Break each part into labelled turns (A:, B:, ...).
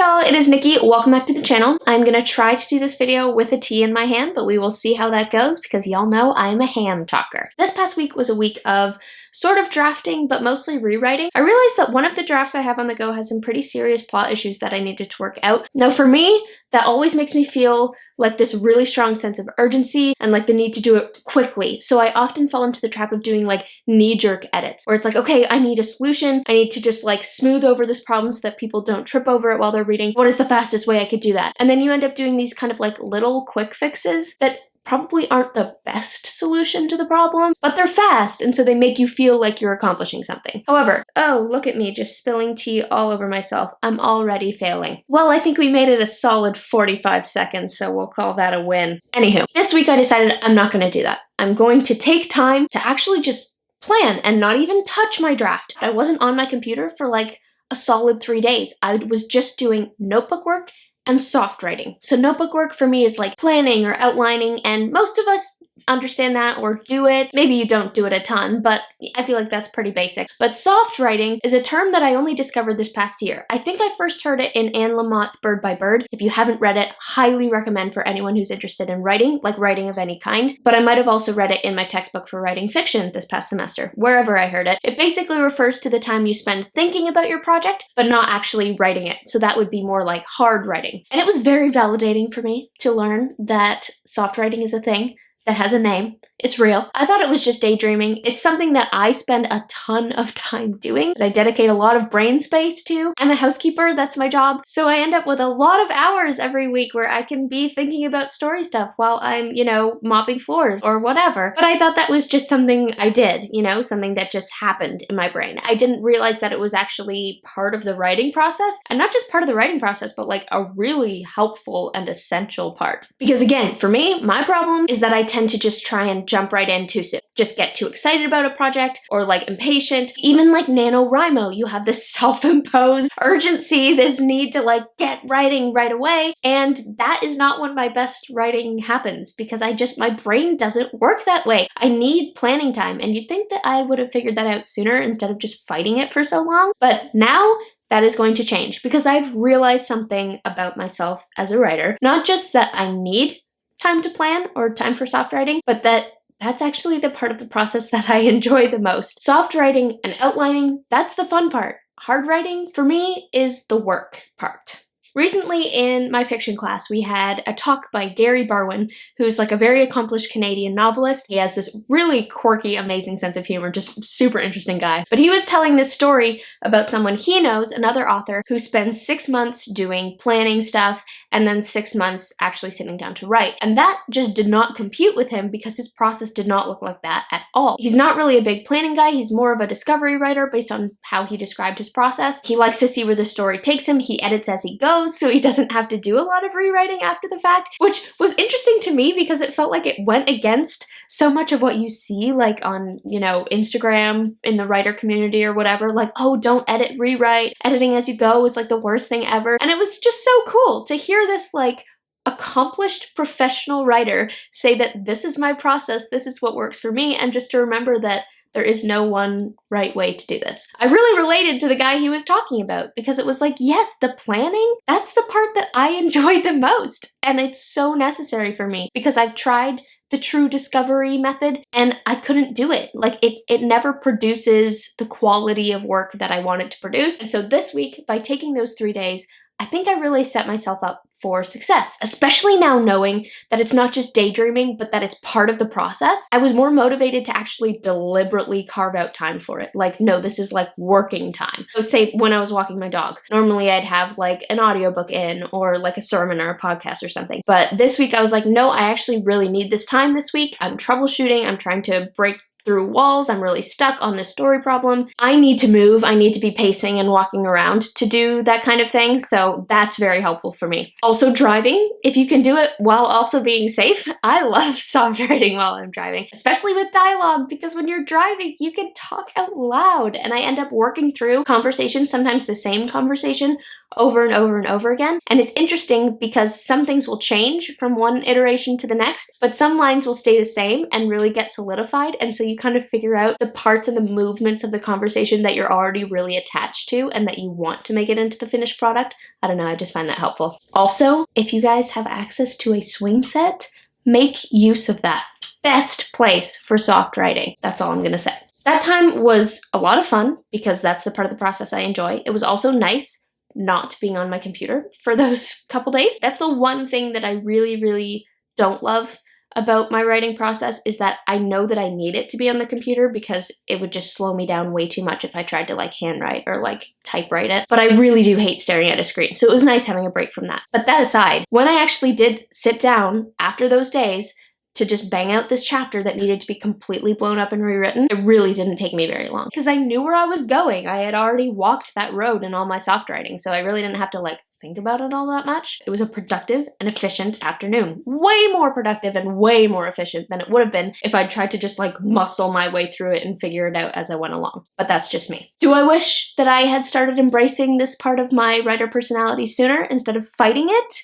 A: y'all, it is Nikki. Welcome back to the channel. I'm gonna try to do this video with a tea in my hand, but we will see how that goes because y'all know I'm a hand talker. This past week was a week of sort of drafting, but mostly rewriting. I realized that one of the drafts I have on the go has some pretty serious plot issues that I needed to work out. Now for me, that always makes me feel like this really strong sense of urgency and like the need to do it quickly. So I often fall into the trap of doing like knee-jerk edits where it's like, okay, I need a solution. I need to just like smooth over this problem so that people don't trip over it while they're reading. What is the fastest way I could do that? And then you end up doing these kind of like little quick fixes that probably aren't the best solution to the problem, but they're fast, and so they make you feel like you're accomplishing something. However, oh, look at me just spilling tea all over myself. I'm already failing. Well, I think we made it a solid 45 seconds, so we'll call that a win. Anywho, this week I decided I'm not going to do that. I'm going to take time to actually just plan and not even touch my draft. I wasn't on my computer for like a solid 3 days. I was just doing notebook work and soft writing. So notebook work for me is like planning or outlining, and most of us understand that or do it. Maybe you don't do it a ton, but I feel like that's pretty basic. But soft writing is a term that I only discovered this past year. I think I first heard it in Anne Lamott's Bird by Bird. If you haven't read it, highly recommend for anyone who's interested in writing, like writing of any kind. But I might have also read it in my textbook for writing fiction this past semester, wherever I heard it. It basically refers to the time you spend thinking about your project, but not actually writing it. So that would be more like hard writing. And it was very validating for me to learn that soft writing is a thing that has a name. It's real. I thought it was just daydreaming. It's something that I spend a ton of time doing, that I dedicate a lot of brain space to. I'm a housekeeper, that's my job. So I end up with a lot of hours every week where I can be thinking about story stuff while I'm, you know, mopping floors or whatever. But I thought that was just something I did, you know, something that just happened in my brain. I didn't realize that it was actually part of the writing process, and not just part of the writing process, but like a really helpful and essential part. Because again, for me, my problem is that I tend to just try and jump right in too soon. Just get too excited about a project or like impatient. Even like NaNoWriMo, you have this self-imposed urgency, this need to like get writing right away. And that is not when my best writing happens because my brain doesn't work that way. I need planning time. And you'd think that I would have figured that out sooner instead of just fighting it for so long. But now that is going to change because I've realized something about myself as a writer. Not just that I need time to plan or time for soft writing, but that's actually the part of the process that I enjoy the most. Soft writing and outlining, that's the fun part. Hard writing, for me, is the work part. Recently in my fiction class, we had a talk by Gary Barwin, who's like a very accomplished Canadian novelist. He has this really quirky, amazing sense of humor, just super interesting guy. But he was telling this story about someone he knows, another author, who spends 6 months doing planning stuff and then 6 months actually sitting down to write. And that just did not compute with him because his process did not look like that at all. He's not really a big planning guy. He's more of a discovery writer based on how he described his process. He likes to see where the story takes him. He edits as he goes, so he doesn't have to do a lot of rewriting after the fact, which was interesting to me because it felt like it went against so much of what you see like on, you know, Instagram in the writer community or whatever, like, oh, don't edit, rewrite. Editing as you go is like the worst thing ever. And it was just so cool to hear this like accomplished professional writer say that this is my process, this is what works for me, and just to remember that there is no one right way to do this. I really related to the guy he was talking about because it was like, yes, the planning, that's the part that I enjoy the most. And it's so necessary for me because I've tried the true discovery method and I couldn't do it. Like it never produces the quality of work that I want it to produce. And so this week, by taking those 3 days, I think I really set myself up for success, especially now knowing that it's not just daydreaming, but that it's part of the process. I was more motivated to actually deliberately carve out time for it. Like, no, this is like working time. So say when I was walking my dog, normally I'd have like an audiobook in or like a sermon or a podcast or something. But this week I was like, no, I actually really need this time this week. I'm troubleshooting. I'm trying to break through walls. I'm really stuck on this story problem. I need to move. I need to be pacing and walking around to do that kind of thing. So that's very helpful for me. Also driving, if you can do it while also being safe. I love soft writing while I'm driving, especially with dialogue, because when you're driving, you can talk out loud and I end up working through conversations, sometimes the same conversation, over and over and over again. And it's interesting because some things will change from one iteration to the next, but some lines will stay the same and really get solidified. And so you kind of figure out the parts and the movements of the conversation that you're already really attached to and that you want to make it into the finished product. I don't know, I just find that helpful. Also, if you guys have access to a swing set, make use of that. Best place for soft writing. That's all I'm gonna say. That time was a lot of fun because that's the part of the process I enjoy. It was also nice not being on my computer for those couple days. That's the one thing that I really, really don't love about my writing process, is that I know that I need it to be on the computer because it would just slow me down way too much if I tried to like handwrite or like typewrite it. But I really do hate staring at a screen, so it was nice having a break from that. But that aside, when I actually did sit down after those days to just bang out this chapter that needed to be completely blown up and rewritten, it really didn't take me very long because I knew where I was going. I had already walked that road in all my soft writing, so I really didn't have to like think about it all that much. It was a productive and efficient afternoon. Way more productive and way more efficient than it would have been if I'd tried to just like muscle my way through it and figure it out as I went along. But that's just me. Do I wish that I had started embracing this part of my writer personality sooner instead of fighting it?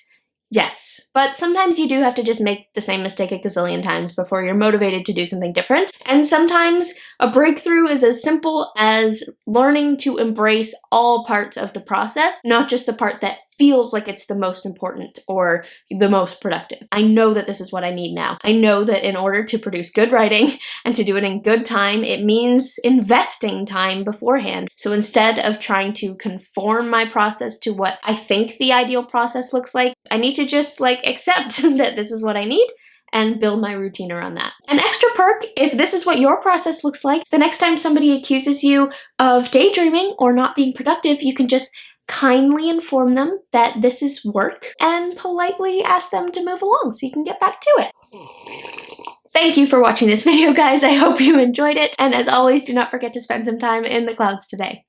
A: Yes, but sometimes you do have to just make the same mistake a gazillion times before you're motivated to do something different. And sometimes a breakthrough is as simple as learning to embrace all parts of the process, not just the part that feels like it's the most important or the most productive. I know that this is what I need now. I know that in order to produce good writing and to do it in good time, it means investing time beforehand. So instead of trying to conform my process to what I think the ideal process looks like, I need to just like accept that this is what I need and build my routine around that. An extra perk, if this is what your process looks like, the next time somebody accuses you of daydreaming or not being productive, you can just kindly inform them that this is work and politely ask them to move along so you can get back to it. Thank you for watching this video, guys. I hope you enjoyed it. And as always, do not forget to spend some time in the clouds today.